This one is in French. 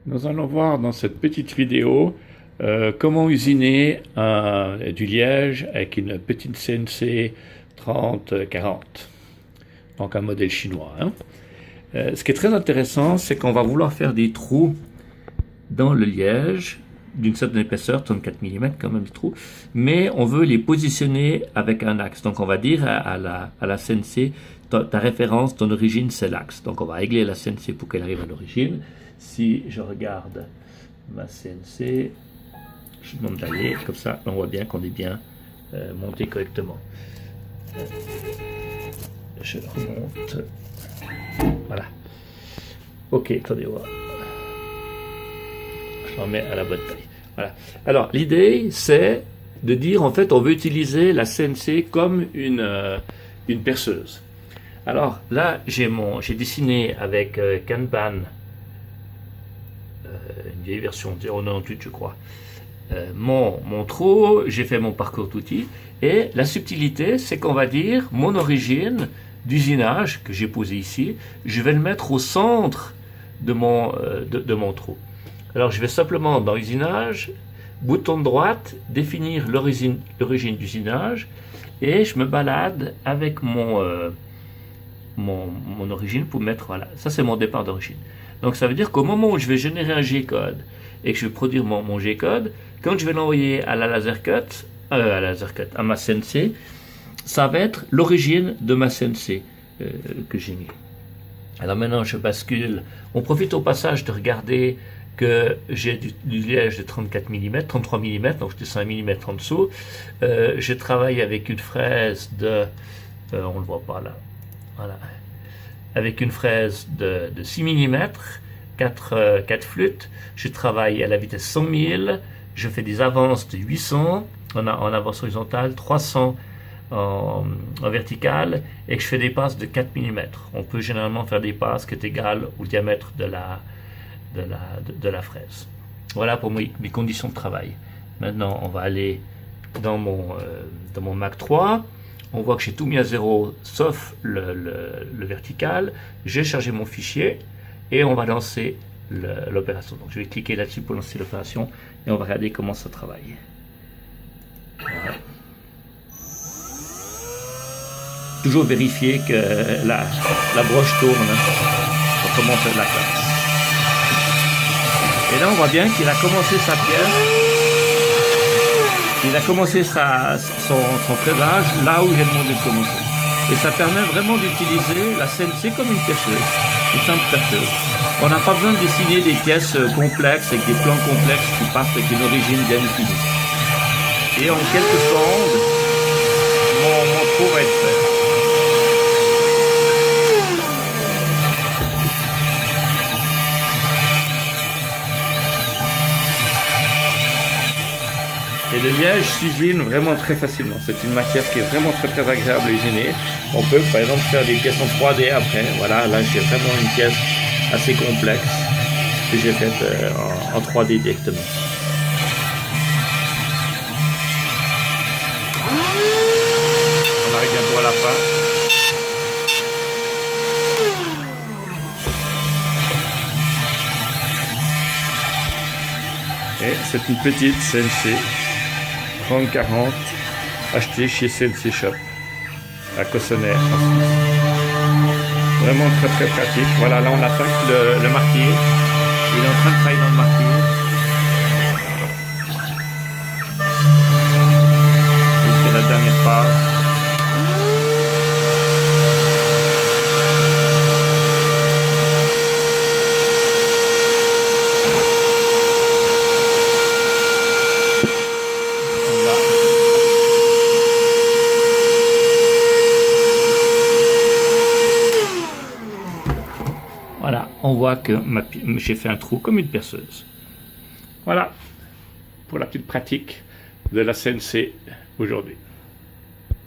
Nous allons voir dans cette petite vidéo comment usiner du liège avec une petite CNC 3040, donc un modèle chinois. Ce qui est très intéressant, c'est qu'on va vouloir faire des trous dans le liège d'une certaine épaisseur, 34 mm quand même les trous, mais on veut les positionner avec un axe. Donc on va dire à la CNC, ta référence, ton origine, c'est l'axe. Donc on va régler la CNC pour qu'elle arrive à l'origine. Si je regarde ma CNC, je demande d'aller, comme ça on voit bien qu'on est bien monté correctement. Je remonte. Voilà. Ok, attendez voir. Je l'en mets à la bonne taille. Voilà. Alors, l'idée, c'est de dire, en fait, on veut utiliser la CNC comme une perceuse. Alors, là, j'ai dessiné avec Kanban, une vieille version 098, je crois, mon trou, j'ai fait mon parcours d'outils, et la subtilité, c'est qu'on va dire, mon origine d'usinage, que j'ai posé ici, je vais le mettre au centre de mon trou. Alors je vais simplement dans usinage, bouton de droite, définir l'origine d'usinage, et je me balade avec mon origine pour mettre, voilà, ça c'est mon départ d'origine. Donc ça veut dire qu'au moment où je vais générer un G-code et que je vais produire mon G-code, quand je vais l'envoyer à la laser cut, à ma CNC, ça va être l'origine de ma CNC que j'ai mis. Alors maintenant je bascule, on profite au passage de regarder que j'ai du liège de 34 mm, 33 mm, donc je descends 1 mm en dessous. Je travaille avec une fraise de, on le voit pas là, voilà, avec une fraise de 6 mm, 4 flûtes. Je travaille à la vitesse 100 000, je fais des avances de 800 en avance horizontale, 300 en verticale, et que je fais des passes de 4 mm. On peut généralement faire des passes qui est égales au diamètre de la fraise. Voilà pour mes conditions de travail. Maintenant, on va aller dans mon Mac 3. On voit que j'ai tout mis à zéro, sauf le vertical. J'ai chargé mon fichier et on va lancer l'opération. Donc, je vais cliquer là-dessus pour lancer l'opération et on va regarder comment ça travaille. Voilà. Toujours vérifier que la broche tourne quand on monte la classe. Et là, on voit bien qu'il a commencé sa pièce, il a commencé son fraisage là où j'ai demandé de commencer. Et ça permet vraiment d'utiliser la CNC comme une perceuse, une simple perceuse. On n'a pas besoin de dessiner des pièces complexes avec des plans complexes qui partent avec une origine bien définie. Et en quelques secondes, mon trou va être fait. Et le liège s'usine vraiment très facilement. C'est une matière qui est vraiment très très agréable à usiner. On peut par exemple faire des pièces en 3D après. Voilà, là j'ai vraiment une pièce assez complexe que j'ai faite en 3D directement. On arrive bientôt à la fin. Et c'est une petite CNC 3040 acheté chez CNC Shop à Cossonay en Suisse. Vraiment très très pratique. Voilà, là on attaque le martyr. Il est en train de travailler dans le martyr. Il fait la dernière phase. Voilà, on voit que j'ai fait un trou comme une perceuse. Voilà, pour la petite pratique de la CNC aujourd'hui.